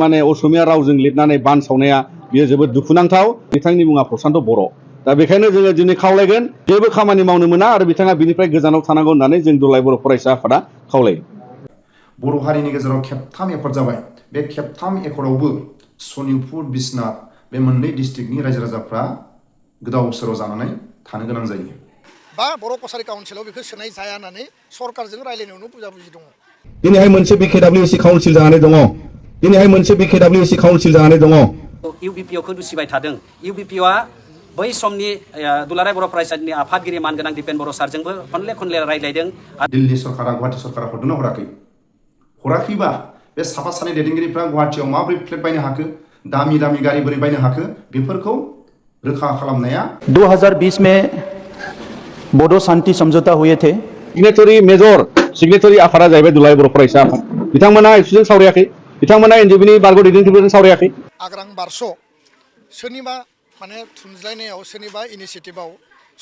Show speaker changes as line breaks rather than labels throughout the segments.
माने असमिया रावजों लिरनानै बानसावनाया बियो जोबोद दुखुनांथाव बिथांनि मुङा प्रसान्त बर' दा बेखायनो जोङो दिनै खावलायगोन जेबो खामानि मावनो मोना आरो बिथाङा बिनिफ्राय गोजानाव थानांगौ होननानै जों दुलाराय बर' फरायसा आफादा खावलायो
बर' हारिनि गेजेराव खेबथाम एकर्ड जाबाय बे खेबथाम एकर्डआवबो सनितपुर बिश्वनाथ बे मोननै डिस्ट्रिक्टनि रायजो राजाफ्रा गोदाव सोराव जानानै थानो गोनां जायो
बा बर' कसारि काउन्सिलाव बेखौ सोनाय जाया होननानै सरकारजों रायलायनायावनो बुजाबुजि दङ
दिनैहाय मोनसे BKWC काउन्सिल जानानै दङ दिनैहाय मोनसे BKWC काउन्सिल जानानै दङ
इउबिपिअखौ दुसिबाय थादों इउबिपिअआ बै समनि दुलाराय बर' फरायसालिनि आफादगिरि मानगोनां दिपेन बर' सारजोंबो खनले रायलायदों
दिल्ली सरकारा गुवाहाटी सरकारा हरदोंना हराखैबा बे साफा सानै दैदेनगिरिफ्रा गुवाहाटीयाव माबोरै फ्लेट बायनो हाखो दामि गारि बोरै बायनो हाखो बेफोरखौ रोखा खालामनाया
2020 में बोडो शांति समझौता हुए थे
सिग्नेटरि आफादा जाहैबाय दुलाराय बर' फरायसा आफाद बिथांमोना एबसुजों सावरायाखै बिथांमोना एनजिअनि बारग' दैदेनगिरिफोरजों सावरायाखै
आग्रां बारस' सोरनिबा माने थुनज्लायनायाव सोरनिबा इनिसियेटिभआव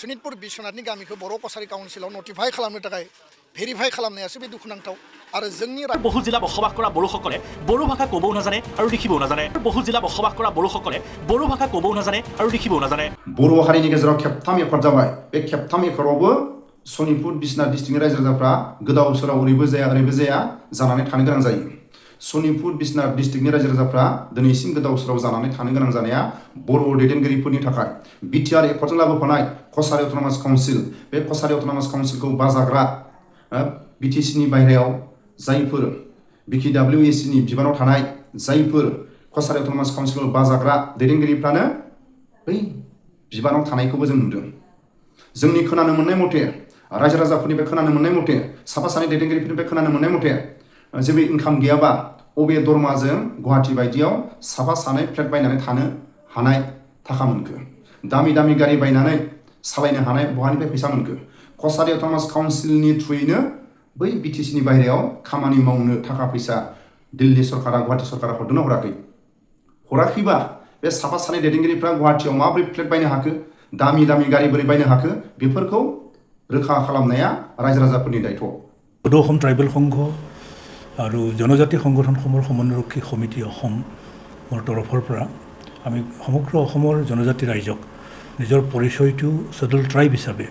सनितपुर बिश्वनाथनि गामिखौ बर' कसारि काउन्सिलाव नटिफाइ खालामनो थाखाय भेरिफाइ खालामनायासो बे दुखुनांथाव आरो जोंनि
বহু জিলা বসবাস কৰা বড়োসকলে বড়ো ভাষা ক'বও নাজানে আৰু লিখিবও নাজানে বহু জিলা বসবাস কৰা বড়োসকলে বড়ো ভাষা ক'বও নাজানে আৰু লিখিবও নাজানে
बर' हारिनि गेजेराव खेबथाम एकर्ड जाबाय बे खेबथाम एकर्डआवबो सनितपुर बिश्वनाथ डिस्ट्रिक्टनि रायजो राजाफ्रा गोदाव सोराव ओरैबो जाया जानानै थानो गोनां जायो सनितपुर बिश्वनाथ डिस्ट्रिक्टनि रायजो राजाफ्रा दिनैसिम गोदाव सोराव जानानै थानो गोनां जानाया बर' दैदेनगिरिफोरनि थाखाय बिटिआर एकर्डजों लाबोफानाय कसारि अट'नमास काउन्सिल बे कसारि अट'नमास काउन्सिलखौ बाजाग्रा बिटिसिनि बाहेरायाव जायफोर BKWCनि बिबानाव थानाय जायफोर कसारि अट'नमास काउन्सिलखौ बाजाग्रा दैदेनगिरिफ्रानो बै बिबानाव थानायखौबो जों नुदों जोंनि खोनानो मोननाय मथे रायजो राजाफोरनिफ्राय खोनानो मोननाय मथे साफा सानै दैदेनगिरिफोरनिफ्राय खोनानो मोननाय मथे जेबो इनकाम गैयाबा अबे दरमाजों गुवाहाटी बायदियाव साफा सानै फ्लेट बायनानै थानो हानाय थाखा मोनखो दामि गारि बायनानै सालायनो हानाय बहानिफ्राय फैसा मोनखो कसारि अट'नमास काउन्सिलनि थ्रुयैनो बै बिटिसिनि बाहेरायाव खामानि मावनो थाखा फैसा दिल्ली सरकारा गुवाहाटी सरकारा हरदोंना हराखैबा बे साफा सानै दैदेनगिरिफ्रा गुवाहाटीयाव माबोरै फ्लेट बायनो हाखो दामि गारि बोरै बायनो हाखो बेफोरखौ रोखा खालामनाया रायजो राजाफोरनि दायथ'
बोडो असम ट्राइबेल संघ আৰু জনজাতি সংগঠনসমূহৰ সমন্বয়ৰক্ষী সমিতি অসমৰ তৰফৰ পৰা আমি সমগ্ৰ অসমৰ জনজাতি ৰাইজক নিজৰ পৰিচয়টো শেডুল ট্ৰাইব হিচাপে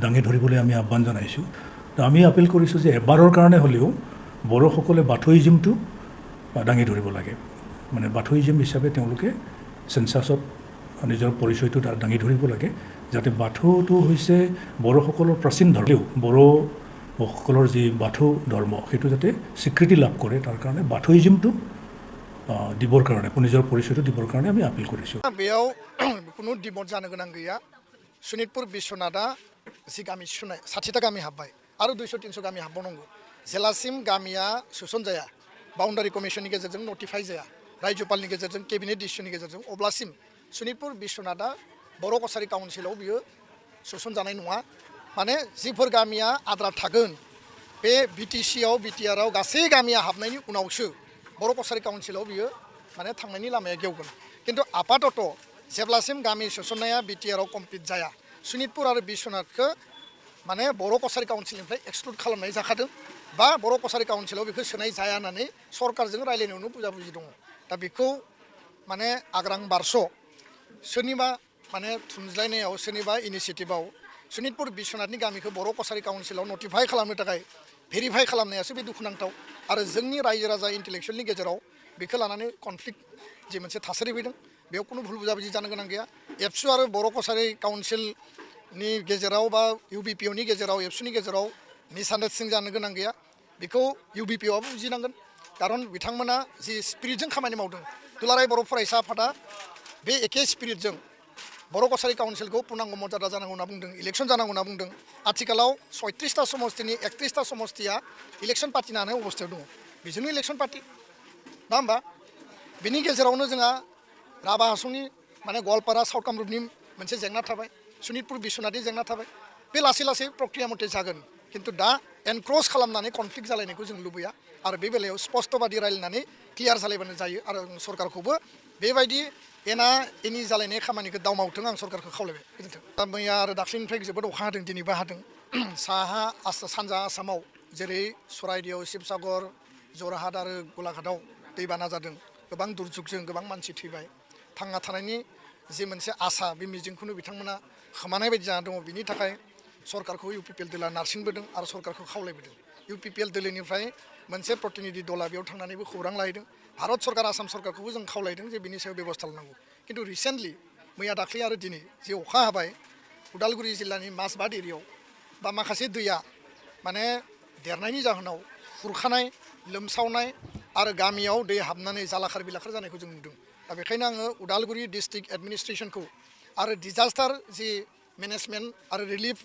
দাঙি ধৰিবলৈ আমি আহ্বান জনাইছোঁ তো আমি আপিল কৰিছোঁ যে এবাৰৰ কাৰণে হ'লেও বড়োসকলে বাথৈজিমটো দাঙি ধৰিব লাগে মানে বাথৈজিম হিচাপে তেওঁলোকে চেন্সাছত নিজৰ পৰিচয়টো দাঙি ধৰিব লাগে যাতে বাথৌটো হৈছে বড়োসকলৰ প্ৰাচীন ধৰ্ম বড়োসকলৰ যি বাথৌ ধৰ্ম সেইটো যাতে স্বীকৃতি লাভ কৰে তাৰ কাৰণে বাথৈজিমটো দিবৰ কাৰণে নিজৰ পৰিচয়টো দিবৰ কাৰণে আমি আপিল কৰিছোঁ
বেয়াও কোনো ডিমট জানো গোনাं गैया सनितपुर बिश्वनाथा जि गामि सुनाय 60टा गामि हाबबाय आरो 200-300 गामि हाबबावनांगौ जेलासिम गामिया सोसन जाया बाउन्डारि कमिसननि गेजेरजों नटिफाइ जाया रायजोपालनि गेजेरजों केबिनेट डिसिसननि गेजेरजों अब्लासिम सनितपुर बिश्वनाथा बर' कसारि काउन्सिलाव बियो सोसन जानाय नङा माने जिफोर गामिया आद्रा थागोन बे बिटिसिआव बिटिआरआव गासै गामिया हाबनायनि उनावसो बर' कसारि काउन्सिलाव बियो माने थांनायनि लामाया गेवगोन किन्तु आपातत जेब्लासिम गामि सोसननाया बिटिआरआव कमप्लिट जाया सनितपुर आरो बिश्वनाथखौ माने बर' कसारि काउन्सिलनिफ्राय एक्सक्लुड खालामनाय जाखादों बा बर' कसारि काउन्सिलाव बेखौ सोनाय जाया होननानै सरकारजों रायलायनायावनो बुजाबुजि दङ दा बेखौ माने आग्रां बारस' सोरनिबा माने थुनज्लायनायाव सोरनिबा इनिसियेटिभआव सनितपुर बिश्वनाथनि गामिखौ बर' कसारि काउन्सिलाव नटिफाइ खालामनो थाखाय भेरिफाइ खालामनायासो बे दुखुनांथाव आरो जोंनि रायजो राजा इन्टेलेक्सुवेलनि गेजेराव बेखौ लानानै कनफ्लिक्ट जि मोनसे थासारि फैदों बेयाव खुनु भुल बुजाबुजि जानो गोनां गैया एबसु आरो बर' कसारि काउन्सिलनि गेजेराव बा इउबिपिअनि गेजेराव एबसुनि गेजेराव मिसआन्डारस्टेन्डिं जानो गोनां गैया बेखौ इउबिपिअआबो बुजिनांगोन खारन बिथांमोना जि स्पिरिटजों खामानि मावदों दुलाराय बर' फरायसा आफादा बे एखे स्पिरिटजों बर' कसारि काउन्सिलखौ पुर्णांग मर्यादा जानांगौ होनना बुंदों इलेक्सन जानांगौ होनना बुंदों आथिखालाव 36टा समस्तिनि 31टा समस्तिया इलेक्सन पार्टि लानाय अबस्थायाव दङ बेजोंनो इलेक्सन पार्टि नङा होमबा बिनि गेजेरावनो जोंहा राभा हासंनि माने गवालपारा साउथ कामरुपनि मोनसे जेंना थाबाय सनितपुर बिश्वनाथनि जेंना थाबाय बे लासै प्रक्रिया मथे जागोन किन्तु दा एनक्रस खालामनानै कनफ्लिक्ट जालायनायखौ जों लुबैया आरो बे बेलायाव स्पष्टबादि रायलायनानै क्लियार जालायबानो जायो आरो सरकारखौबो बेबायदि एना एनि जालायनाय खामानिखौ दावमावथों आं सरकारखौ खावलायबाय गोजोन्थों दा मैया आरो दाख्लैनिफ्राय जोबोद अखा हादों दिनैबो हादों साहा सानजा आसामाव जेरै सराइदेव शिबसागर जरहाट आरो गलाघाटआव दैबाना जादों गोबां दुर्जुगजों गोबां मानसि थैबाय थांना थानायनि जे मोनसे आसा बे मिजिंखौनो बिथांमोना खोमानाय बायदि जाना दङ बिनि थाखाय सरकारखौ UPPL दला नारसिनबोदों आरो सरकारखौ खावलायबोदों UPPL दोलोनिफ्राय मोनसे प्रतिनिधि दला बेयाव थांनानैबो खौरां लाहैदों भारत सरकार आसाम सरकारखौबो जों खावलायदों जे बिनि सायाव बेबस्था लानांगौ खिन्थु रिसेन्टलि मैया दाख्लै आरो दिनै जे अखा हाबाय उदालगुरि जिल्लानि माजबाद एरियायाव बा माखासे दैया माने देरनायनि जाहोनाव खुरखानाय लोमसावनाय आरो गामियाव दै हाबनानै जालाखार बिलाखार जानायखौ जों नुदों दा बेखायनो आङो उदालगुरि डिस्ट्रिक्ट एडमिनिस्ट्रेसनखौ आरो डिजास्टार जि मेनेजमेन्ट आरो रिलिफ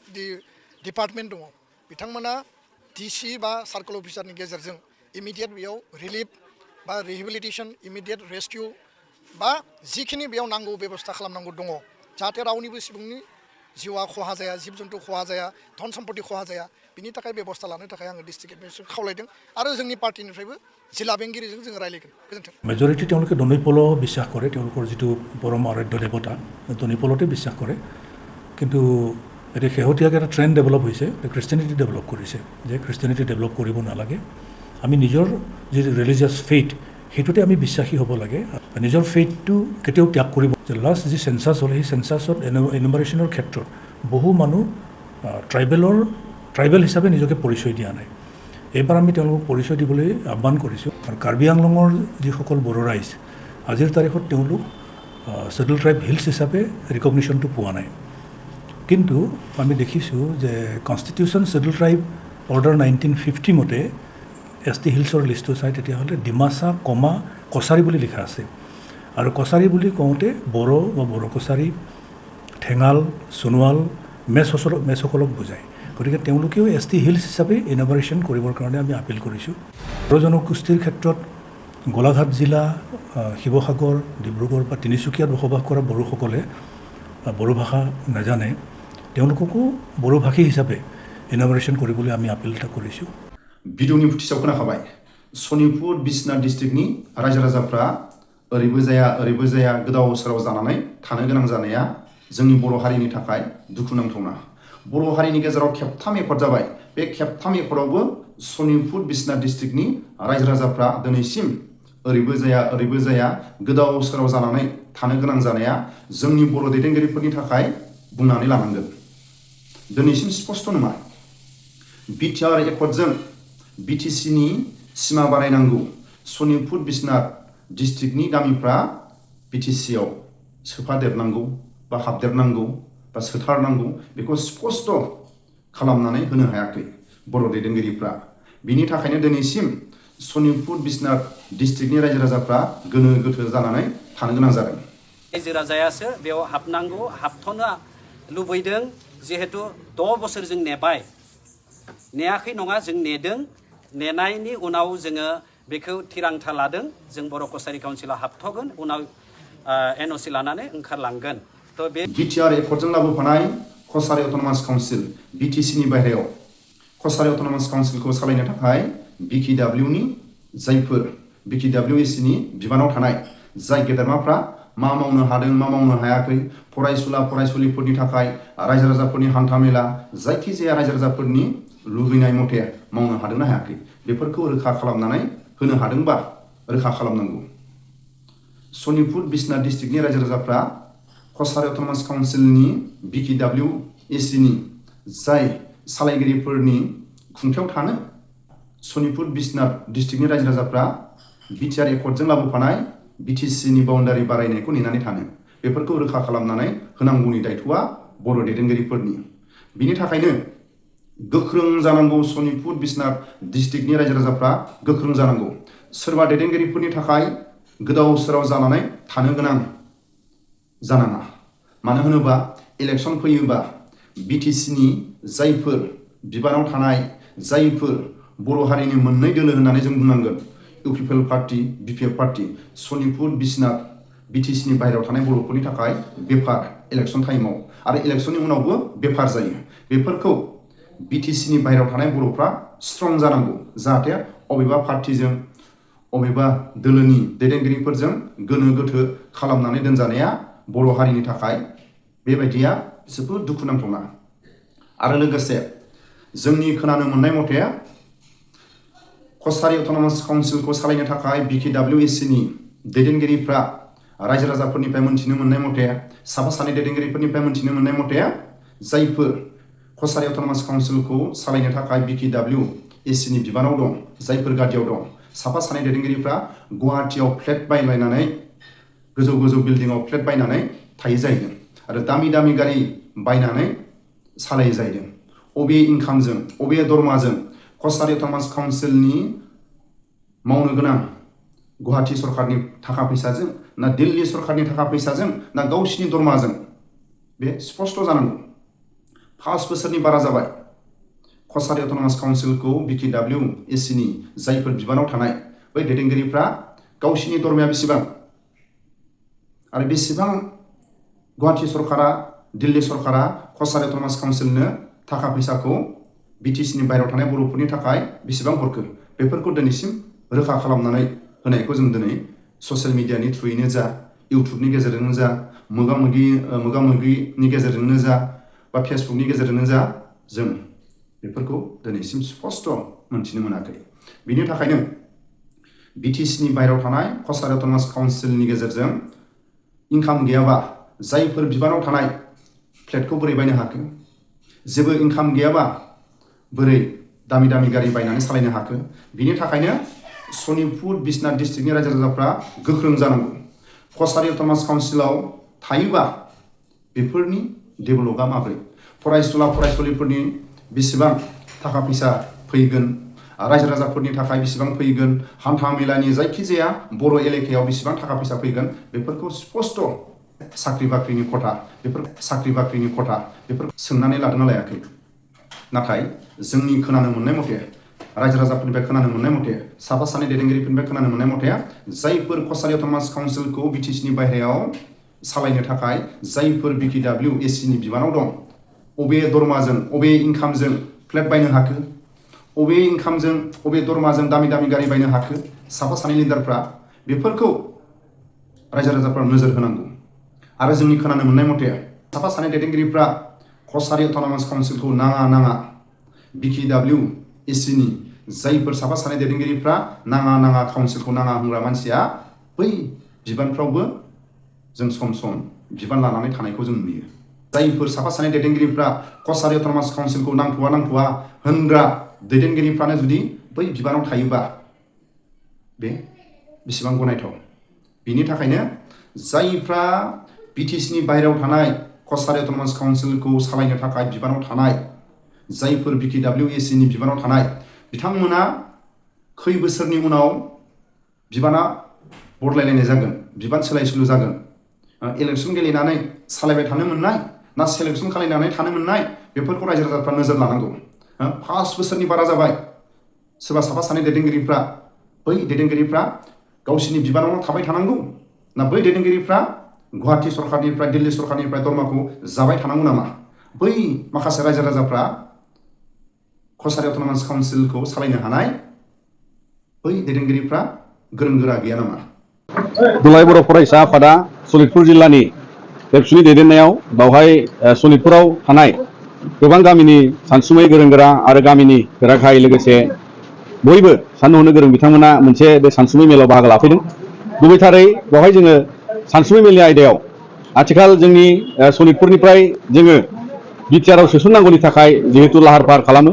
डिपार्टमेन्ट दङ बिथांमोना DC बा सार्कल अफिसारनि गेजेरजों इमिडियेट बेयाव रिलिफ बा रिहेबिलिटेसन इमिडियेट रेस्किउ बा जिखिनि बेयाव नांगौ बेबस्था खालामनांगौ दङ जाहाथे रावनिबो सुबुंनि जिउआ खहा जाया जिब जुन्थु खहा जाया धन सम्पति खहा जाया बिनि थाखाय बेबस्था लानो थाखाय आङो डिस्ट्रिक्ट एडमिनिस्ट्रेसन खावलायदों आरो जोंनि पार्टिनिफ्रायबो जिल्ला बेंगिरिजों जोङो रायलायगोन गोजोन्थों
मेजरिटी তেওঁলোকে দনিপল বিশ্বাস কৰে তেওঁলোকৰ যিটো পৰম আৰাধ্য দেৱতা দনিপলতে বিশ্বাস কৰে কিন্তু এতিয়া শেহতীয়াকৈ এটা ট্ৰেণ্ড ডেভেলপ হৈছে খ্ৰীষ্টিয়ানিটি ডেভেলপ কৰিছে যে খ্ৰীষ্টিয়ানিটি ডেভেলপ কৰিব নালাগে আমি নিজৰ যি ৰিলিজিয়াছ ফেইথ সেইটোতে আমি বিশ্বাসী হ'ব লাগে নিজৰ ফেইথটো কেতিয়াও ত্যাগ কৰিব যে লাষ্ট যি চেঞ্চাছ হ'ল সেই চেঞ্চাছত এনুমাৰেশ্যনৰ ক্ষেত্ৰত বহু মানুহ ট্ৰাইবেল হিচাপে নিজকে পৰিচয় দিয়া নাই এইবাৰ আমি তেওঁলোকক পৰিচয় দিবলৈ আহ্বান কৰিছোঁ আৰু কাৰ্বি আংলঙৰ যিসকল বড়ো ৰাইজ আজিৰ তাৰিখত তেওঁলোক ছেডুল ট্ৰাইব হিলছ হিচাপে ৰিকগনিশ্যনটো পোৱা নাই কিন্তু আমি দেখিছোঁ যে কনষ্টিটিউশ্যন ছেডুল ট্ৰাইব অৰ্ডাৰ 1950 মতে ST হিলছৰ লিষ্টটো চাই তেতিয়াহ'লে ডিমাচা কমা কছাৰী বুলি লিখা আছে আৰু কছাৰী বুলি কওঁতে বড়ো বা বড়ো কছাৰী ঠেঙাল সোণোৱাল মেছসকলক বুজায় গতিকে তেওঁলোকেও ST হিলছ হিচাপে ইনভাৰেশ্যন কৰিবৰ কাৰণে আমি আপিল কৰিছোঁ বড়ো জনগোষ্ঠীৰ ক্ষেত্ৰত গোলাঘাট জিলা শিৱসাগৰ ডিব্ৰুগড় বা তিনিচুকীয়াত বসবাস কৰা বড়োসকলে বড়ো ভাষা নাজানে তেওঁলোককো বড়ো ভাষী হিচাপে ইনভাৰেশ্যন কৰিবলৈ আমি আপিল এটা কৰিছোঁ
भिडिअनि फुटेजाव खोनाखाबाय सनितपुर बिसनाथ डिस्ट्रिक्टनि रायजो राजाफ्रा ओरैबो जाया गोदाव सोराव जानानै थानो गोनां जानाया जोंनि बर' हारिनि थाखाय दुखुनांथावना बर' हारिनि गेजेराव खेबथाम एकर्ड जाबाय बे खेबथाम एकर्डआवबो सनितपुर बिसनाथ डिस्ट्रिक्टनि रायजो राजाफ्रा दिनैसिम ओरैबो जाया गोदाव सोराव जानानै थानो गोनां जानाया जोंनि बर' दैदेनगिरिफोरनि थाखाय बुंनानै लानांगोन दिनैसिम स्पष्ट नङा बिटिआर एकर्डजों BTCनि सिमा बारायनांगौ सनितपुर बिसनाथ डिस्ट्रिक्टनि गामिफ्रा BTCआव सोफादेरनांगौ बा हाबदेरनांगौ बा सोथारनांगौ बेखौ स्पष्ट खालामनानै होनो हायाखै बर' दैदेनगिरिफ्रा बिनि थाखायनो दिनैसिम सनितपुर बिसनाथ डिस्ट्रिक्टनि रायजो राजाफ्रा गोनो गोथो जानानै थानो गोनां जादों
रायजो राजायासो बेयाव हाबनांगौ हाबथ'नो लुबैदों जिहेतु 6 बोसोर जों नेबाय नेयाखै नङा जों नेदों नेनायनि उनाव जोङो बेखौ थिरांथा लादों जों बर' कसारी काउन्सिलाव हाबथ'गोन उनाव NOC लानानै ओंखारलांगोन थ' बे
बिटिआर एकर्डजों लाबोफानाय कसारी अट'नमास काउन्सिल BTCनि बाहेरायाव कसारी अट'नमास काउन्सिलखौ सालायनो थाखाय BKWनि जायफोर BKWACनि बिबानाव थानाय जाय गेदेरमाफ्रा मा मावनो हादों मा मावनो हायाखै फरायसुलिफोरनि थाखाय रायजो राजाफोरनि हान्थामेला जायखिजाया रायजो राजाफोरनि लुबैनाय मथे मावनो हादोंना हायाखै बेफोरखौ रोखा खालामनानै होनो हादोंबा रोखा खालामनांगौ सनितपुर बिसनाथ डिस्ट्रिक्टनि रायजो राजाफ्रा कसारी अट'नमास काउन्सिलनि BKWACनि जाय सालायगिरिफोरनि खुंथायाव थानो सनितपुर बिसनाथ डिस्ट्रिक्टनि रायजो राजाफ्रा बिटिआर एकर्डजों लाबोफानाय BTCनि बाउन्डारि बारायनायखौ नेनानै थानो बेफोरखौ रोखा खालामनानै होनांगौनि दायथ'आ बर' दैदेनगिरिफोरनि बिनि थाखायनो गोख्रों जानांगौ सनितपुर बिसनाथ डिस्ट्रिक्टनि रायजो राजाफ्रा गोख्रों जानांगौ सोरबा दैदेनगिरिफोरनि थाखाय गोदाव सोराव जानानै थानो गोनां जानाङा मानो होनोबा इलेक्सन फैयोबा BTCनि जायफोर बिबानाव थानाय जायफोर बर' हारिनि मोननै दोलो होननानै जों बुंनांगोन UPPL party BPF party Sonitpur Biswanath BTCनि बाहेरायाव थानाय बर'फोरनि थाखाय बेफार इलेक्सन टाइमाव आरो इलेक्सननि उनावबो बेफार जायो बेफोरखौ BTCनि बाहेरायाव थानाय बर'फ्रा स्ट्रं जानांगौ जाहाथे अबेबा पार्टीजों अबेबा दोलोनि दैदेनगिरिफोरजों गोनो गोथो खालामनानै दोनजानाया बर' हारिनि थाखाय बेबायदिया जोबोद दुखुनांथावना आरो लोगोसे जोंनि खोनानो मोननाय मथे कसारि अट'नमास काउन्सिलखौ सालायनो थाखाय BKWSCनि दैदेनगिरिफ्रा रायजो राजाफोरनिफ्राय मोनथिनो मोननाय मथे साफा सानै दैदेनगिरिफोरनिफ्राय मोनथिनो मोननाय मथे जायफोर कसारि अट'नमास काउन्सिलखौ सालायनो थाखाय BKWSCनि बिबानाव दं, जायफोर गादियाव दं, साफा सानै दैदेनगिरिफ्रा गुवाहाटियाव फ्लेट बायलायनानै गोजौ गोजौ बिल्डिंआव फ्लेट बायनानै थायो जाहैदों आरो दामि दामि गारि बायनानै सालायो जाहैदों। अबे इनकामजों, अबे दरमाजों कसारि अट'नमास काउन्सिलनि मावनो गोनां गुवाहाटि सरकारनि थाखा फैसाजों ना दिल्ली सरकारनि थाखा फैसाजों ना गावसिनि दरमाजों, बे स्पष्ट जानांगौ। 5 बोसोरनि बारा जाबाय कसारि अट'नमास काउन्सिलखौ BKWSCनि जायफोर बिबानाव थानाय बै दैदेनगिरिफ्रा गावसिनि दरमाया बेसेबां आरो बेसेबां गुवाहाटि सरकारा, दिल्ली सरकारा कसारि अट'नमास काउन्सिलनो थाखा फैसाखौ BTCनि बाहेरायाव थानाय बर'फोरनि थाखाय बेसेबां हरखो, बेफोरखौ दिनैसिम रोखा खालामनानै होनायखौ जों दिनै ससियेल मिडियानि थ्रुयैनो जा, इउटुबनि गेजेरजोंनो जा, मोगा-मोगिनि गेजेरजोंनो जा बा फेसबुकनि गेजेरजोंनो जा, जों बेफोरखौ दिनैसिम स्पष्ट मोनथिनो मोनाखै। बिनि थाखायनो BTCनि बाहेरायाव थानाय कसारि अट'नमास काउन्सिलनि गेजेरजों इनकाम गैयाबा जायफोर बिबानाव थानाय फ्लेटखौ बोरै बायनो हाखो, जेबो इनकाम गैयाबा बोरै दामि दामि गारि बायनानै सालायनो हाखो। बिनि थाखायनो सनितपुर बिश्वनाथ डिस्ट्रिक्टनि रायजो राजाफ्रा गोख्रों जानांगौ। कसारि अट'नमास काउन्सिलाव थायोबा बेफोरनि डेभेलपआ माब्रै, फरायसुला फरायसुलिफोरनि बेसेबां थाखा फैसा फैगोन, रायजो राजाफोरनि थाखाय बेसेबां फैगोन, हान्था मेलानि जायखिजाया बर' एलेकायाव बेसेबां थाखा फैसा फैगोन, बेफोरखौ स्पष्ट साख्रि बाख्रिनि खथा बेफोर सोंनानै लादोंना लायाखै। नाथाय जोंनि खोनानो मोननाय मथे, रायजो राजाफोरनिफ्राय खोनानो मोननाय मथे, साफा सानै दैदेनगिरिफोरनिफ्राय खोनानो मोननाय मथे जायफोर कसारि अट'नमास काउन्सिलखौ BTCनि बाहेरायाव सालायनो थाखाय जायफोर BKWSCनि बिबानाव दं, अबे दरमाजों, अबे इनकामजों फ्लेट बायनो हाखो, अबे इनकामजों, अबे दरमाजों दामि दामि गारि बायनो हाखो साफा सानै लिडारफ्रा, बेफोरखौ रायजो राजाफ्रा नोजोर होनांगौ। आरो जोंनि खोनानो मोननाय मथे साफा सानै दैदेनगिरिफ्रा कसारि अट'नमास काउन्सिलखौ नाङा BKWSCनि जायफोर साफा सानै दैदेनगिरिफ्रा नाङा काउन्सिलखौ नाङा होनग्रा मानसिया बै बिबानफ्रावबो जों सम सम बिबान लानानै थानायखौ जों नुयो। जायफोर साफा सानै दैदेनगिरिफ्रा कसारि अट'नमास काउन्सिलखौ नांथ'वा होनग्रा दैदेनगिरिफ्रानो जुदि बै बिबानाव थायोबा बे बेसेबां गनायथाव। बिनि थाखायनो जायफ्रा BTCनि बाहेरायाव थानाय कसारि अट'नमास काउन्सिलखौ सालायनो थाखाय बिबानाव थानाय, जायफोर BKWSCनि बिबानाव थानाय, बिथांमोना खै बोसोरनि उनाव बिबाना बदलायलायनाय जागोन, बिबान सोलाय सोल' जागोन। इलेक्सन गेलेनानै सालायबाय थानो मोननाय ना सेलेक्सन खालायनानै थानो मोननाय, बेफोरखौ रायजो राजाफ्रा नोजोर लानांगौ। 5 बोसोरनि बारा जाबाय सोरबा साफा सानै दैदेनगिरिफ्रा, बै दैदेनगिरिफ्रा गावसिनि बिबानावनो थाबाय थानांगौ ना बै दैदेनगिरिफ्रा गुवाहाटि सरकारनिफ्राय, दिल्ली सरकारनिफ्राय दरमाखौ जाबाय थानांगौ नामा? बै माखासे रायजो राजाफ्रा कसारि अट'नमास काउन्सिलखौ सालायनो हानाय बै दैदेनगिरिफ्रा गोरों गोरा गैया नामा?
दुलाराय बर' फरायसा आफादा सनितपुर जिल्लानि एबसुनि दैदेननायाव बावहाय सनितपुराव थानाय गोबां गामिनि सानसुमै गोरों गोरा आरो गामिनि गोरा गाहाय लोगोसे बयबो साननो हनो गोरों बिथांमोना मोनसे बे सानसुमै मेलाव बाहागो लाफैदों। गुबैथारै बेवहाय जोङो सानसुमै मेलनि आयदायाव आथिखाल जोंनि सनितपुरनिफ्राय जोङो बिटिआरआव सोसननांगौनि थाखाय जिहेतु लाहार फाहार खालामो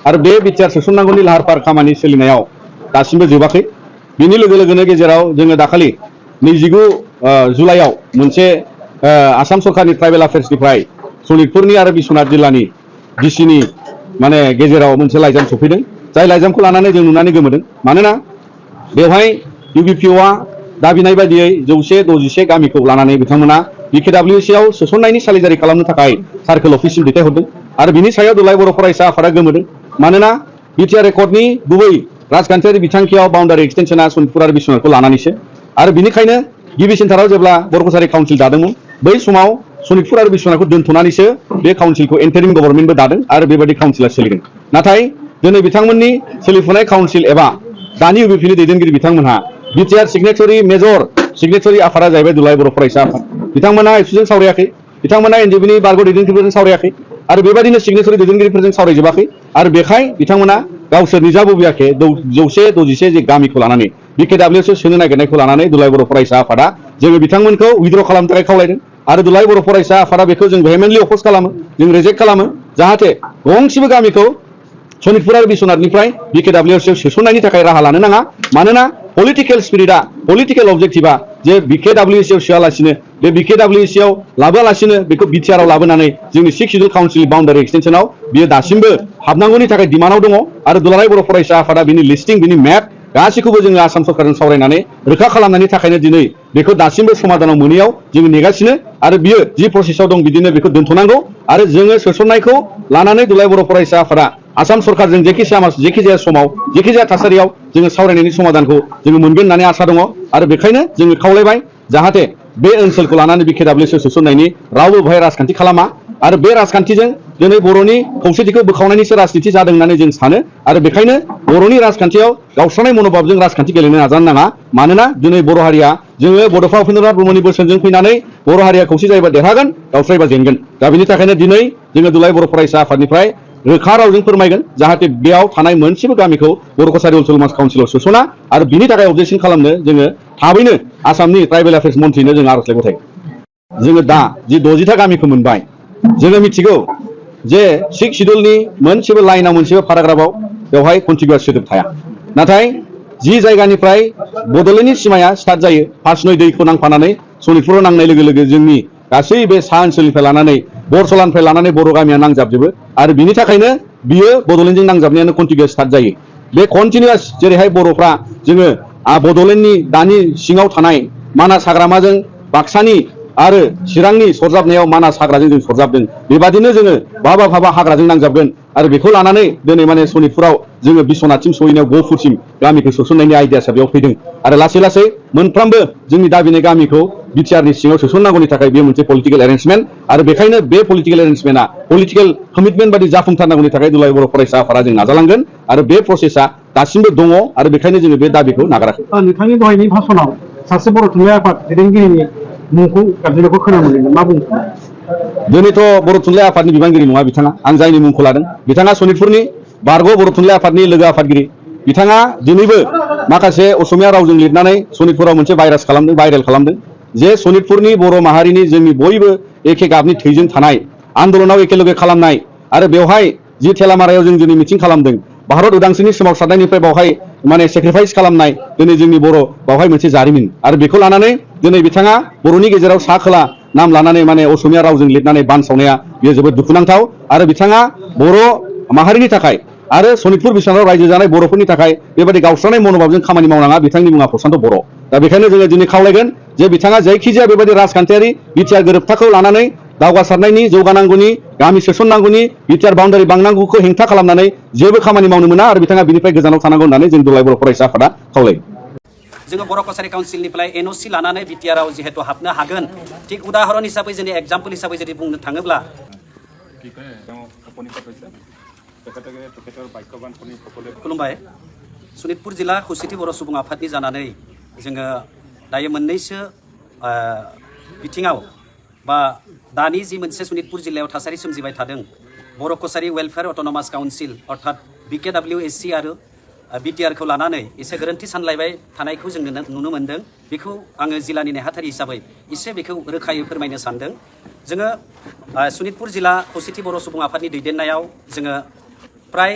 आरो बे बिटिआर सोसननांगौनि लाहार फाहार खामानि सोलिनायाव दासिमबो जोबाखै। बिनि लोगो लोगोनो गेजेराव जोङो दाखालि 29 जुलाइआव मोनसे आसाम सरकारनि ट्राइबेल एफेयार्सनिफ्राय सनितपुरनि आरो बिश्वनाथ जिल्लानि डिसिनि माने गेजेराव मोनसे लाइजाम सफैदों। जाय लाइजामखौ लानानै जों नुनानै गोमोदों। मानोना बेवहाय इउबिपिअआ दाबिनाय बायदियै 161 गामिखौ लानानै बिथांमोना BKWSCआव सोसननायनि सालिजारि खालामनो थाखाय सार्कोल अफिससिम दैथायहरदों आरो बिनि सायाव दुलाराय बर' फरायसा आफादा गोमोदों। मानोना बिटिआर रेकर्डनि गुबै राजखान्थियारि बिथांखियाव बाउन्डारि एक्सटेनसना सनितपुर आरो बिश्वनाथखौ लानानैसो आरो बिनिखायनो गिबिसिनथाराव जेब्ला बर' कसारि काउन्सिल दादोंमोन बै समाव सनितपुर आरो बिश्वनाथखौ दोनथ'नानैसो बे काउन्सिलखौ एन्टारिम गभर्नमेन्टबो दादों आरो बेबायदि काउन्सिला सोलिदों। नाथाय दिनै बिथांमोननि सोलिफुनाय काउन्सिल एबा दानि इउबिपिनि दैदेनगिरि बिथांमोनहा बिटिआर सिगनेटरि मेजर सिगनेटरि आफादा जाहैबाय दुलाराय बर' फरायसा आफाद। बिथांमोना एबसुजों सावरायाखै, बिथांमोना एनडिएफबिनि बारग' दैदेनगिरिफोरजों सावरायाखै, आरो बेबायदिनो सिगनेसारि दैदेनगिरिफोरजों सावरायजोबाखै आरो बेखाय बिथांमोना गावसोर निजा बबेयाखै 160 जे गामिखौ लानानै BKWSआव सोनो नागिरनायखौ लानानै दुलाराय बर' फरायसा आफादा जोङो बिथांमोनखौ उइद्र' खालामनो थाखाय खावलायदों आरो दुलाराय बर' फरायसा आफादा बेखौ जों भेहेमेन्टलि अपोज खालामो जों रिजेक्ट खालामो जाहाथे गंसेबो गामिखौ सनितपुर आरो बिश्वनाथनिफ्राय BKWSआव सोसननायनि थाखाय राहा लानो नाङा मानोना पलिटिकेल स्पिरिटआ पलिटिकेल अबजेक्टिभआ जे BKWSआव सोआलासिनो बे BKWSआव लाबोआलासिनो बेखौ बिटिआरआव लाबोनानै जोंनि 6 शिड्युल काउन्सिल बाउन्डारि एक्सटेनसनाव बियो दासिमबो हाबनांगौनि थाखाय डिमान्डआव दङ आरो दुलाराय बर' फरायसा आफादा बिनि लिस्टिं बिनि मेप गासैखौबो जोङो आसाम सरकारजों सावरायनानै रोखा खालामनायनि थाखायनो दिनै बेखौ दासिमबो समाधानाव मोनैयाव जोङो नेगासिनो आरो बियो जि प्रसेसआव दं बिदिनो बेखौ दोनथ'नांगौ आरो जोङो सोसननायखौ लानानै दुलाराय बर' फरायसा आफादा आसाम सरकारजों जेखिजाया समाव जेखिजाया थासारियाव जोङो सावरायनायनि समाधानखौ जोङो मोनगोन होननानै आसा दङ आरो बेखायनो जोङो खावलायबाय जाहाथे बे ओनसोलखौ लानानै BKWSआव सोसननायनि रावबो बेहाय राजखान्थि खालामा आरो बे राजखान्थिजों दिनै बर'नि खौसेथिखौ बोखावनायनिसो राजनिति जादों होननानै जों सानो आरो बेखायनो बर'नि राजखान्थियाव गावस्रानाय मनोभाबजों राजखान्थि गेलेनो नाजानो नाङा मानोना दिनै बर' हारिया जोङो बड'फा उपेन्द्रनाथ ब्रह्मनि बोसोनजों फैनानै बर' हारिया खौसे जायोबा देरहागोन गावस्रायोबा जेनगोन दा बेनि थाखायनो दिनै जोङो दुलाराय बर' फरायसा आफादनिफ्राय रोखा रावजों फोरमायगोन जाहाथे बेयाव थानाय मोनसेबो गामिखौ बर' कसारि अट'नमास काउन्सिलाव सोसना आरो बिनि थाखाय अबजेक्सन खालामनो जोङो थाबैनो आसामनि ट्राइबेल एफेयार्स मन्थ्रिनो जों आर'जलाइ गथायगोन जोङो दा जि 60था गामिखौ मोनबाय जोङो मिथिगौ जे 6 शिड्युलनि मोनसेबो लाइनाव मोनसेबो पेराग्राफआव बेवहाय कन्टिगुवास सोदोब थाया नाथाय जि जायगानिफ्राय बड'लेण्डनि सिमाया स्टार्ट जायो फार्स्ट दैखौ नांफानानै सनितपुराव नांनाय लोगो लोगो जोंनि गासै बे सा ओनसोलनिफ्राय लानानै बरसलानिफ्राय लानानै बर' गामिया नांजाबजोबो आरो बिनि थाखायनो बियो बड'लेण्डजों नांजाबनायानो कन्टिगुवास स्टार्ट जायो बे कन्टिनिउवास जेरैहाय बर'फ्रा जोङो बड'लेण्डनि दानि सिङाव थानाय मानास हाग्रामाजों बाक्सानि आरो चिरांनि सरजाबनायाव मानास हाग्राजों जों सरजाबदों बेबादिनो जोङो भाबा हाग्राजों नांजाबगोन आरो बेखौ लानानै दिनै माने सनितपुराव जोङो बिश्वनाथसिम सहैनायाव गहपुरसिम गामिखौ सोसननायनि आइडियासआ बेयाव फैदों आरो लासै लासै मोनफ्रोमबो जोंनि दाबिनाय गामिखौ बिटिआरनि सिङाव सोसननांगौनि थाखाय बेयो मोनसे पलिटिकेल एरेन्जमेन्ट आरो बेखायनो बे पलिटिकेल एरेन्जमेन्टआ पलिटिकेल कमिटमेन्ट बायदि जाफुंथारनांगौनि थाखाय दुलाराय बर' फरायसा आफादा जों नाजालांगोन आरो बे प्रसेसआ दासिमबो दङ आरो बेखायनो जोङो बे दाबिखौ नागाराखै
नोंथांनि दहायनि भाषणाव सासे बर' थुनलाइ आफाद दैदेनगिरिनि मुंखौ गाबज्रिनायखौ खोनानो मोनदों मा बुंनो
दिनैथ' बर' थुनलाइ आफादनि बिबानगिरि नङा बिथाङा आं जायनि मुंखौ लादों बिथाङा सनितपुरनि बारग' बर' थुनलाइ आफादनि लोगो आफादगिरि बिथाङा दिनैबो माखासे असमिया रावजों लिरनानै सनितपुराव मोनसे भाइरेल खालामदों जे सनितपुरनि बर' माहारिनि जोंनि बयबो एखे गाबनि थैजों थानाय आन्दलनाव एखेलगे खालामनाय आरो बेवहाय जि थेलामारायाव जों दिनै मिथिं खालामदों भारत उदांस्रिनि सोमावसारनायनिफ्राय बावहाय माने सेक्रिफाइस खालामनाय दिनै जोंनि बर' बावहाय मोनसे जारिमिन आरो बेखौ लानानै दिनै बिथाङा बर'नि गेजेराव सा खोला नाम लानानै माने असमिया रावजों लिरनानै बानसावनाया बेयो जोबोद दुखुनांथाव आरो बिथाङा बर' माहारिनि थाखाय आरो सनितपुर बिश्वनाथाव रायजो जानाय बर'फोरनि थाखाय बेबायदि गावस्रानाय मनोभाबजों खामानि मावनाङा बिथांनि मुङा प्रसान्त बर' दा बेखायनो जोङो दिनै खावलायगोन जे बिथाङा जायखिजाया बेबायदि राजखान्थियारि बिटिआर गोरोबथाखौ लानानै दावगासारनायनि जौगानांगौनि गामि सोसननांगौनि बिटिआर बाउन्डारि बांनांगौखौ हेंथा खालामनानै जेबो खामानि मावनो मोना आरो बिथाङा बिनिफ्राय गोजानाव थानांगौ होननानै जों दुलाराय बर' फरायसा आफादा खावलायो
जोङो बर' कसारि काउन्सिलनिफ्राय एनअसि लानानै बिटिआरआव जिहेतु हाबनो हागोन थिग उदाहरन हिसाबै जोंनि एग्जाम्पल हिसाबै जुदि बुंनो थाङोब्ला खुलुमबाय सनितपुर जिल्ला खौसेथि बर' सुबुं आफादनि जानानै जोङो दायो मोननैसो बिथिङाव बा दानि जि मोनसे सनितपुर जिल्लायाव थासारि सोमजिबाय थादों बर' कसारि वेलफेयार अट'नमास काउन्सिल अर्थात BKWSC आरो बिटिआरखौ लानानै एसे गोरोन्थि सानलायबाय थानायखौ जों नुनो मोन्दों बेखौ आङो जिल्लानि नेहाथारि हिसाबै एसे बेखौ रोखायै फोरमायनो सानदों जोङो सनितपुर जिल्ला खौसेथि बर' सुबुं आफादनि दैदेननायाव जोङो प्राय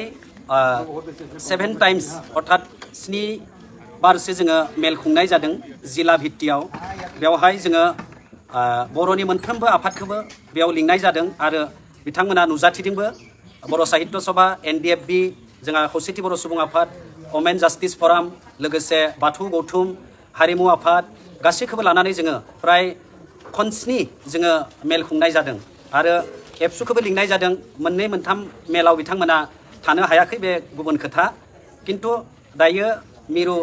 7 टाइम्स अर्थात 7 बारसो जोङो मेल खुंनाय जादों जिल्ला भित्तियाव बेवहाय जोङो बर'नि मोनफ्रोमबो आफादखौबो बेयाव लिंनाय जादों आरो बिथांमोना नुजाथिदोंबो बर' साहित्य सभा NDFB जोंहा खौसेथि बर' सुबुं आफाद वमेन जास्टिस फराम लोगोसे बाथौ गौथुम हारिमु आफाद गासैखौबो लानानै जोङो प्राय खनस्नि जोङो मेल खुंनाय जादों आरो एबसुखौबो लिंनाय जादों मोननै मोनथाम मेलाव बिथांमोना थानो हायाखै बे गुबुन खोथा खिन्थु दायो मिरु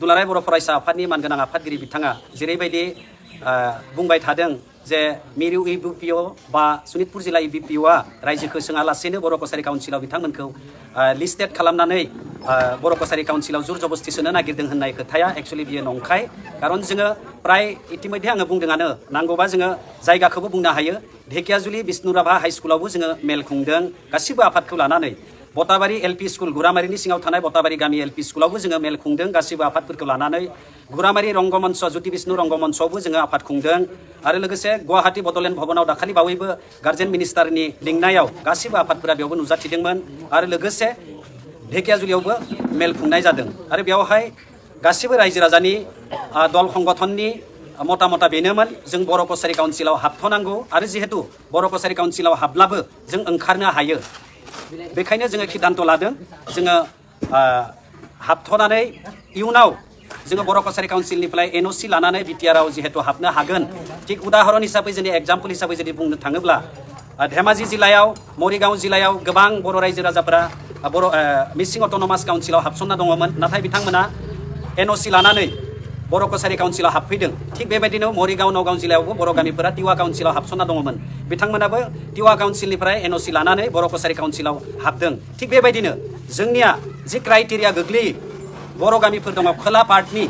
दुलाराय बर' फरायसा आफादनि मानगोनां आफादगिरि बिथाङा जेरैबायदि बुंबाय थादों जे मिरु EBPO बा सनितपुर जिल्ला EBPOआ रायजोखौ सोङालासेनो बर' कसारि काउन्सिलाव बिथांमोनखौ लिस्टेड खालामनानै बर' कसारि काउन्सिलाव जुर जबस्ति सोनो नागिरदों होननाय खोथाया एक्चुअलि बियो नंखाय खारन जोङो प्राय इतिमध्ये आङो बुंदोंआनो नांगौबा जोङो जायगाखौबो बुंनो हायो ढेकियाजुलि बिष्णुराभा हाइ स्कुलावबो जोङो मेल खुंदों गासिबो आफादखौ लानानै बताबारि एलपि स्कुल गुरामारिनि सिङाव थानाय बताबारि गामि एलपि स्कुलावबो जोङो मेल खुंदों गासिबो आफादफोरखौ लानानै गुरामारि रंगमन्च ज्योति बिष्णु रंगमन्चआवबो जोङो आफाद खुंदों आरो लोगोसे गुवाहाटी बड'लेण्ड भवनाव दाखालि बावैबो गार्जेन मिनिस्टारनि लिंनायाव गासिबो आफादफोरा बेयावबो नुजाथिदोंमोन आरो लोगोसे ढेकियाजुलियावबो मेल खुंनाय जादों आरो बेवहाय गासिबो रायजो राजानि दल संगठननि मता बेनोमोन जों बर' कसारि काउन्सिलाव हाबथ'नांगौ आरो जिहेतु बर' कसारि काउन्सिलाव हाबब्लाबो जों ओंखारनो हायो बेखायनो जोङो सिद्धान्त लादों जोङो हाबथ'नानै इयुनाव जोङो बर' कसारि काउन्सिलनिफ्राय NOC लानानै बिटिआरआव जिहेतु हाबनो हागोन थिग उदाहरन हिसाबै जोंनि एग्जाम्पल हिसाबै जुदि बुंनो थाङोब्ला धेमाजि जिल्लायाव मरिगाव जिल्लायाव गोबां बर' रायजो राजाफोरा बर' मिसिं अट'नमास काउन्सिलाव हाबसनना दङमोन नाथाय बिथांमोना NOC लानानै बर' कसारि काउन्सिलाव हाबफैदों थिग बेबायदिनो मरिगाव नगाव जिल्लायावबो बर' गामिफोरा टिवा काउन्सिलाव हाबसनना दङमोन बिथांमोनाबो टिवा काउन्सिलनिफ्राय NOC लानानै बर' कसारि काउन्सिलाव हाबदों थिग बेबायदिनो जोंनिया जि क्राइटेरिया गोग्लैयो बर' गामिफोर दङ खोला पार्टनि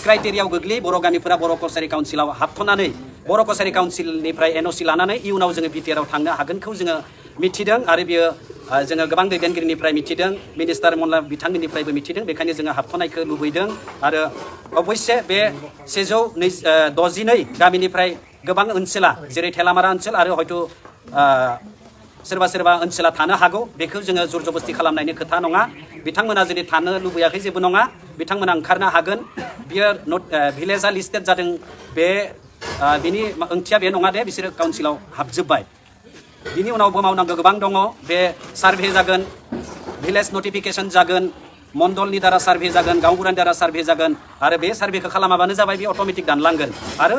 क्राइटेरियाव गोग्लैयो बर' गामिफोरा बर' कसारि काउन्सिलाव हाबथ'नानै बर' कसारि काउन्सिलनिफ्राय NOC लानानै इयुनाव जोङो बिटिआरआव थांनो हागोनखौ जोङो मिथिदों आरो बियो जोङो गोबां दैदेनगिरिनिफ्राय मिथिदों मिनिस्टार मल्ला बिथांमोननिफ्रायबो मिथिदों बेखायनो जोङो हाबथ'नायखौ लुबैदों आरो अबयसे बे 162 गामिनिफ्राय गोबां ओनसोला जेरै थेलामारा ओनसोल आरो हयथ' सोरबा ओनसोला थानो हागौ बेखौ जोङो जुर जबस्ति खालामनायनि खोथा नङा बिथांमोना जुदि थानो लुबैयाखै जेबो नङा बिथांमोना ओंखारनो हागोन बियो भिलेजआ लिस्टेड जादों बे बिनि ओंथिया बे नङा दे बिसोरो काउन्सिलाव हाबजोब्बाय बिनि उनावबो मावनांगौ गोबां दङ बे सार्भे जागोन भिलेज नटिफिकेसन जागोन मण्डलनि दारा सार्भे जागोन गावबुरानि दारा सार्भे जागोन आरो बे सार्भेखौ खालामाबानो जाबाय बे अट'मेटिक दानलांगोन आरो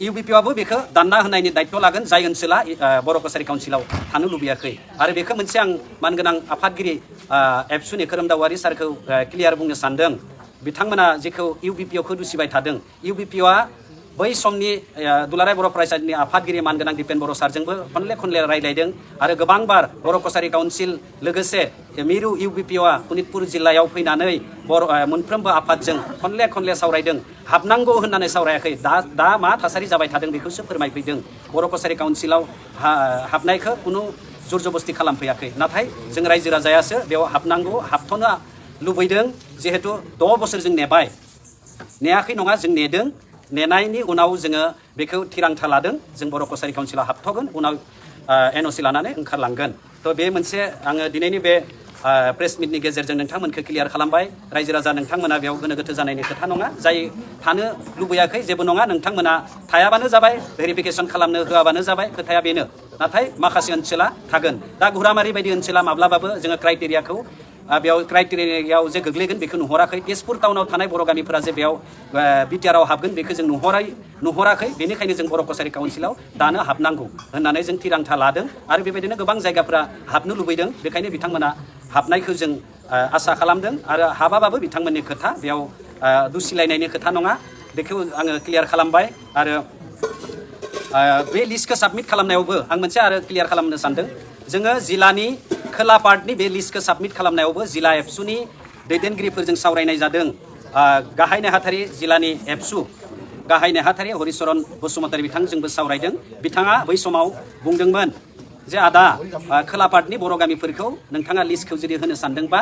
इउबिपिआबो बेखौ दानना होनायनि दायित्व लागोन जाय ओनसोला बर' कसारि काउन्सिलाव थानो लुबैयाखै आरो बेखौ मोनसे आं मानगोनां आफादगिरि एबसुनि खोरोमदावारि सारखौ क्लियार बुंनो सानदों बिथांमोना जेखौ इउबिपिअखौ दुसिबाय थादों इउबिपिअआ बै समनि दुलाराय बर' फरायसालिनि आफादगिरि मानगोनां दिपेन बर' सारजोंबो खनले रायलायदों आरो गोबांबार बर' कसारि काउन्सिल लोगोसे मिरु इउबिपिअआ सनितपुर जिल्लायाव फैनानै मोनफ्रोमबो आफादजों खनले सावरायदों हाबनांगौ होननानै सावरायाखै दा मा थासारि जाबाय थादों बेखौसो फोरमायफैदों बर' कसारि काउन्सिलाव हाबनायखौ खुनु जुर जबस्ति खालामफैयाखै नाथाय जों रायजो राजायासो बेयाव हाबनांगौ हाबथ'नो लुबैदों जिहेतु 6 बोसोर जों नेबाय नेयाखै नङा जों नेदों नेनायनि उनाव जोङो बेखौ थिरांथा लादों जों बर' कसारि काउन्सिलाव हाबथ'गोन उनाव NOC लानानै ओंखारलांगोन थ' बे मोनसे आङो दिनैनि बे प्रेस मिटनि गेजेरजों नोंथांमोनखौ क्लियार खालामबाय रायजो राजा नोंथांमोना बेयाव गोनो गोथो जानायनि खोथा नङा जाय थानो लुबैयाखै जेबो नङा नोंथांमोना थायाबानो जाबाय भेरिफिकेसन खालामनो होआबानो जाबाय खोथाया बेनो नाथाय माखासे ओनसोला थागोन दा गुरामारि बायदि ओनसोला माब्लाबाबो जोङो क्राइटेरियाखौ बेयाव क्राइटेरियायाव जे गोग्लैगोन बेखौ नुहराखै तेजपुर टाउनाव थानाय बर' गामिफोरा जे बेयाव बिटिआरआव हाबगोन बेखौ जों नुहराखै बेनिखायनो जों बर' कसारि काउन्सिलाव दानो हाबनांगौ होननानै जों थिरांथा लादों आरो बेबायदिनो गोबां जायगाफोरा हाबनो लुबैदों बेखायनो बिथांमोना हाबनायखौ जों आसा खालामदों आरो हाबाबाबो बिथांमोननि खोथा बेयाव दुसिलायनायनि खोथा नङा बेखौ आङो क्लियार खालामबाय आरो बे लिस्टखौ साबमिट खालामनायावबो आं मोनसे आरो क्लियार खालामनो सानदों जोङो जिल्लानि खोला पार्टनि बे लिस्टखौ साबमिट खालामनायावबो जिल्ला एबसुनि दैदेनगिरिफोरजों सावरायनाय जादों गाहाय नेहाथारि जिल्लानि एबसु गाहाय नेहाथारि हरिचरन बसुमतारी बिथांजोंबो सावरायदों बिथाङा बै समाव बुंदोंमोन जे आदा खोला पार्टनि बर' गामिफोरखौ नोंथाङा लिस्टखौ जुदि होनो सानदोंबा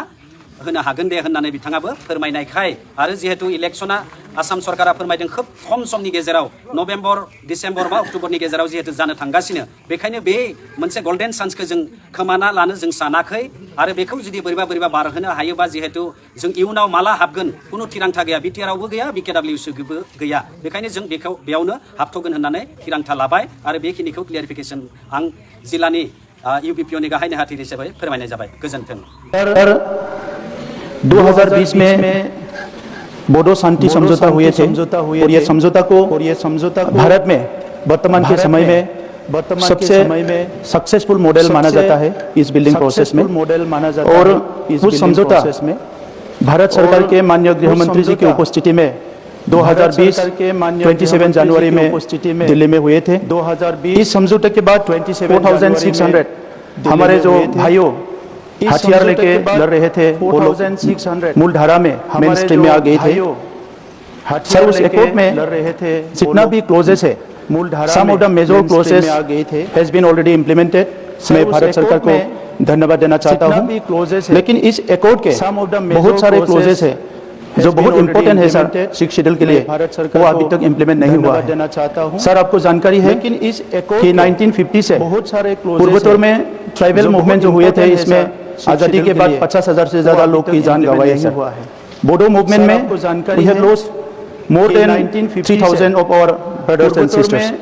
होनो हागोन दे होननानै बिथाङाबो फोरमायनायखाय आरो जिहेतु इलेक्शना आसाम सरकारा फोरमायदों खोब खम समनि गेजेराव नभेम्बर डिसेम्बर बा अक्ट'बरनि गेजेराव जिहेतु जानो थांगासिनो बेखायनो बे मोनसे गल्डेन चान्सखौ जों खोमाना लानो जों सानाखै आरो बेखौ जुदि बोरैबा बारहोनो हायोबा जिहेतु जों इयुनाव माला हाबगोन खुनु थिरांथा गैया बिटिआरआवबो गैया BKWSबो गैया बेखायनो जों बेखौ बेयावनो हाबथ'गोन होननानै थिरांथा लाबाय आरो बेखिनिखौ क्लियारिफिकेसन आं जिल्लानि इउबिपिअनि गाहाय नेहाथारि हिसाबै फोरमायनाय जाबाय गोजोन्थों
2020 में बोडो शांति समझौता हुए थे और ये समझौता को भारत में वर्तमान के समय में सबसे सक्सेसफुल मॉडल माना जाता है इस बिल्डिंग प्रोसेस में और उस समझौता में भारत सरकार के माननीय गृह मंत्री जी की उपस्थिति में 2020 27 जनवरी में दिल्ली में हुए थे 2020 इस समझौते के बाद 4,600 हमारे जो भाइयों हथियार लेके लड़ रहे थे, वो लोग मूल धारा में मेन स्ट्रीम में आ गए थे। सर उस एकॉर्ड में लड़ रहे थे, जितना भी क्लोजेस है, मूल धारा सम ऑफ द मेजर क्लोजेस आ गए थे, हैज बीन ऑलरेडी इम्प्लीमेंटेड। मैं भारत सरकार को धन्यवाद देना चाहता हूँ। लेकिन इस एकॉर्ड के बहुत सारे क्लोजेस है जो बहुत इंपॉर्टेंट है सर सिक्स शेड्यूल के लिए, वो अभी तक इम्प्लीमेंट नहीं हुआ है। सर आपको जानकारी है कि 1950 से बहुत सारे पूर्वोत्तर में ट्राइबल मूवमेंट जो हुए थे, इसमें आज़ादी के बाद 50,000 से ज़्यादा लोग की जान गंवाई है सर। बोडो मूवमेंट में we have lost more than 3,000 of our brothers and sisters.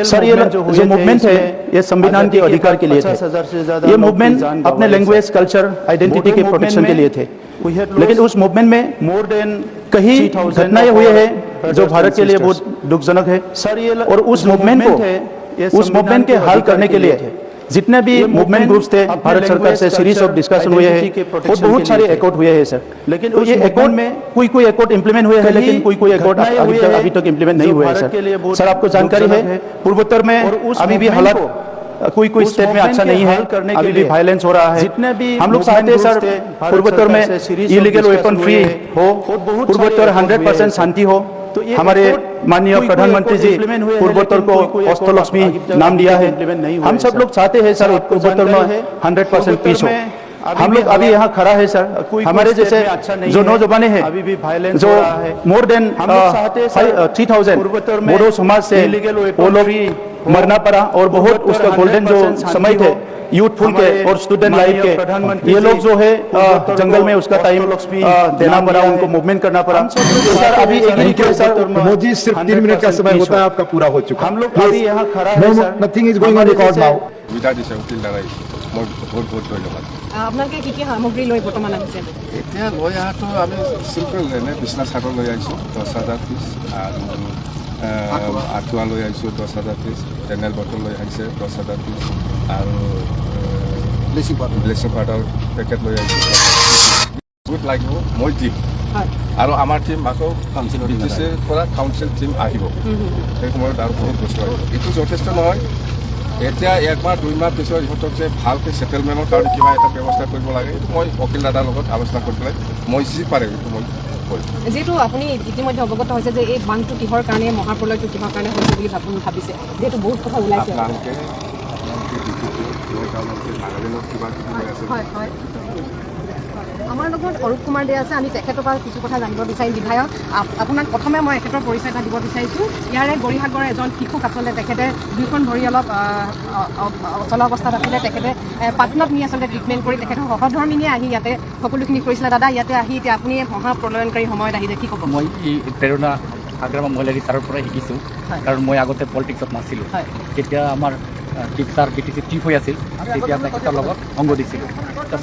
Sir ये जो मूवमेंट है ये संविधान के अधिकार के लिए थे। ये मूवमेंट अपने लैंग्वेज, कल्चर, आइडेंटिटी के प्रोटेक्शन के लिए थे। लेकिन उस मूवमेंट में मोर देन कई घटनाएं हुए हैं जो भारत के लिए बहुत दुखजनक है सर। ये और उस मूवमेंट के हल करने के लिए जितने भी मूवमेंट ग्रुप्स थे, भारत सरकार से सीरीज ऑफ डिस्कशन हुए हैं और बहुत सारे एकॉर्ड हुए हैं सर। लेकिन ये एकॉर्ड में कोई एकॉर्ड इम्प्लीमेंट हुए हैं, लेकिन कोई एकॉर्ड अभी तक इम्प्लीमेंट नहीं हुए हैं सर। सर आपको जानकारी है पूर्वोत्तर में अभी भी हालात कोई स्टेट में अच्छा नहीं है, अभी भी वायलेंस हो रहा है। जितने भी हम लोग चाहते हैं सर पूर्वोत्तर में इलीगल वेपन फ्री हो, पूर्वोत्तर 100% शांति हो। हमारे माननीय प्रधानमंत्री जी पूर्वोत्तर को अष्टलक्ष्मी नाम दिया है। हम सब लोग चाहते हैं सर पूर्वोत्तर में 100% पीस हो। हम लोग अभी यहाँ खड़ा है सर, हमारे जैसे जो नौजवान हैं अभी भी वायलेंस जो मोर देन 3,000 बोडो समाज से वो लोग मरना पड़ा और बहुत उसका गोल्डन जो समय थे यूथफुल के और स्टूडेंट लाइफ के, ये लोग जो है जंगल में उसका टाइम देना पड़ा, उनको मूवमेंट करना पड़ा। सर अभी
मोदी सिर्फ 3 मिनट का समय होता है, आपका पूरा हो चुका।
हम लोग अभी यहाँ खड़ा है sir,
nothing is going on record now.
আপোনালোকে কি কি সামগ্ৰী লৈ বৰ্তমান আহিছে?
এতিয়া লৈ অহাটো আমি চিম্পল এনে বিছনা চাদৰ লৈ আহিছোঁ 10,000 পিচ, আৰু আঁঠুৱা লৈ আহিছোঁ 10,000 পিচ, টেনেল বটল লৈ আহিছে 10,000 পিচ, আৰু ব্লিচিং পাউডাৰ পেকেট লৈ আহিছোঁ। বহুত লাগিব মই দিম, আৰু আমাৰ টিম আকৌ BTCৰ পৰা কাউন্সিল টিম আহিব। সেই সময়ত আৰু বহুত বস্তু আহিব। এইটো যথেষ্ট নহয়। এতিয়া 1 মাহ 2 মাহ পিছত ইহঁতক যে ভালকৈ ছেটেলমেণ্টৰ কাৰণে কিবা এটা ব্যৱস্থা কৰিব লাগে, এইটো মই অখিল দাদাৰ লগত আলোচনা কৰি পেলাই মই যি পাৰে এইটো মই কৰিম।
যিহেতু আপুনি ইতিমধ্যে অৱগত হৈছে যে এই বানটো কিহৰ কাৰণে, মহাপ্ৰলয়টো কিহৰ কাৰণে হৈছে বুলি আপুনি ভাবিছে, যিহেতু বহুত কথা ওলাইছে।
আপোনালোকে নাগালেণ্ডত কিবা কিবি হৈ আছে।
হয় হয়, আমাৰ লগত অৰূপ কুমাৰ দে আছে, আমি তেখেতৰ পৰা কিছু কথা জানিব বিচাৰিম। বিধায়ক আপোনাক প্ৰথমে মই এখেতৰ পৰিচয় এটা দিব বিচাৰিছোঁ। ইয়াৰে গৰিহাগৰ এজন শিশুক আচলতে তেখেতে 2খন ভৰি অলপ অচলা অৱস্থাত আছিলে, তেখেতে পাটনাত নি আচলতে ট্ৰিটমেণ্ট কৰি তেখেতক সহধৰ্মিনীয়ে আহি ইয়াতে সকলোখিনি কৰিছিলে। দাদা ইয়াতে আহি এতিয়া আপুনি মহাপ্ৰলয়নকাৰী সময়ত আহিলে কি ক'ব?
মই এই প্ৰেৰণা আগ্ৰামা মহিলা ছাৰৰ পৰা শিকিছোঁ, কাৰণ মই আগতে পলিটিক্সত নাছিলোঁ। তেতিয়া আমাৰ ছাৰ BTC চিফ হৈ আছিল, তেতিয়া তেখেতৰ লগত অংগ দিছিলোঁ।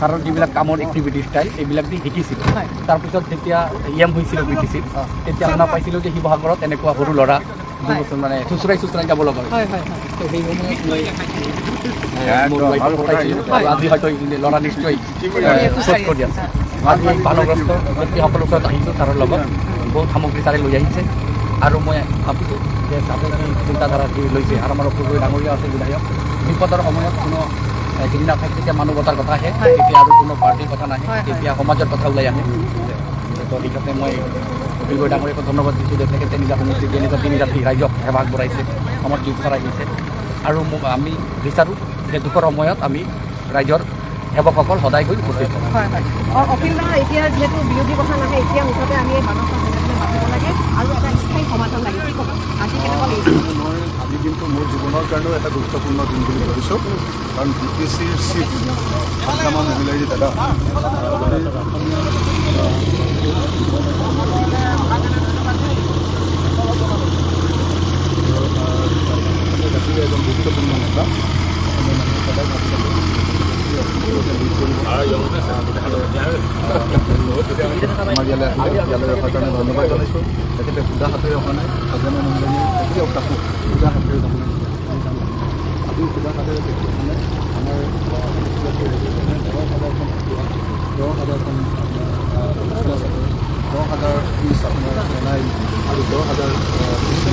ছাৰৰ যিবিলাক কামৰ এক্টিভিটি ষ্টাইল এইবিলাক দি শিকিছিলোঁ। তাৰপিছত যেতিয়া EM হৈছিলোঁ BTC, তেতিয়া শুনা পাইছিলোঁ যে শিৱসাগৰত এনেকুৱা সৰু ল'ৰা মানে চুচৰাই যাব লগা হয়। তো সেই সময়ত মই মোৰ ৱাইফক পঠাইছিলোঁ, আজি হয়তো ল'ৰা নিশ্চয় চোচ কৰি আছে। আজি বানগ্ৰস্ত ব্যক্তিসকলৰ ওচৰত আহিছোঁ ছাৰৰ লগত, বহুত সামগ্ৰী ছাৰে লৈ আহিছে, আৰু মই ভাবিছোঁ যে ছাৰে চিন্তাধাৰা দি লৈছে। আৰু আমাৰ অপূৰ্ব ডাঙৰীয়া আছে বিধায়ক, বিপদৰ সময়ত কোনো যিদিনা থাকে তেতিয়া মানৱতাৰ কথা আহে, তেতিয়া আৰু কোনো পাৰ্টিৰ কথা নাহে, তেতিয়া সমাজৰ কথা ওলাই আহে। তো সেইকাৰণে মই অপূৰ্ব ডাঙৰীয়াক ধন্যবাদ দিছোঁ যে তেখেতে নিজা সমষ্টি দিয়ে নিজৰ 3 ৰাতি ৰাইজক সেৱা আগবঢ়াইছে, আমাৰ জীৱ আহিছে। আৰু আমি বিচাৰোঁ যে দুখৰ সময়ত আমি ৰাইজৰ সেৱকসকল সদায় গৈ উপস্থিত হওঁ।
হয় হয়, অখিল দা এতিয়া যিহেতু বিৰোধী কথা নাহে, এতিয়া মুঠতে আমি এই বানখন বাচিব লাগে আৰু এটা স্থায়ী সমাধান লাগে, কি ক'ব? আজি কেনেকুৱা লাগিছে?
মই আজি দিনটো মোৰ জীৱনৰ কাৰণেও এটা গুৰুত্বপূৰ্ণ দিন বুলি ভাবিছোঁ, কাৰণ BTCৰ চিফ আগ্ৰামা মহিলাই দাদা এজন গুৰুত্বপূৰ্ণ নেতা, আমাৰ ইয়ালৈ অহাৰ কাৰণে ধন্যবাদ জনাইছোঁ। তেখেতে সুধা হাতেৰে অহা নাই, আগ্ৰামা মহিলানীয়ে তেখেতেও তাকো সুধা হাতেৰে যাব নাই, আজি সুধা হাতেৰে তেখেত মানে আমাৰ 10,000 পিচ আপোনাৰ চেনাই আৰু 10,000 পিচ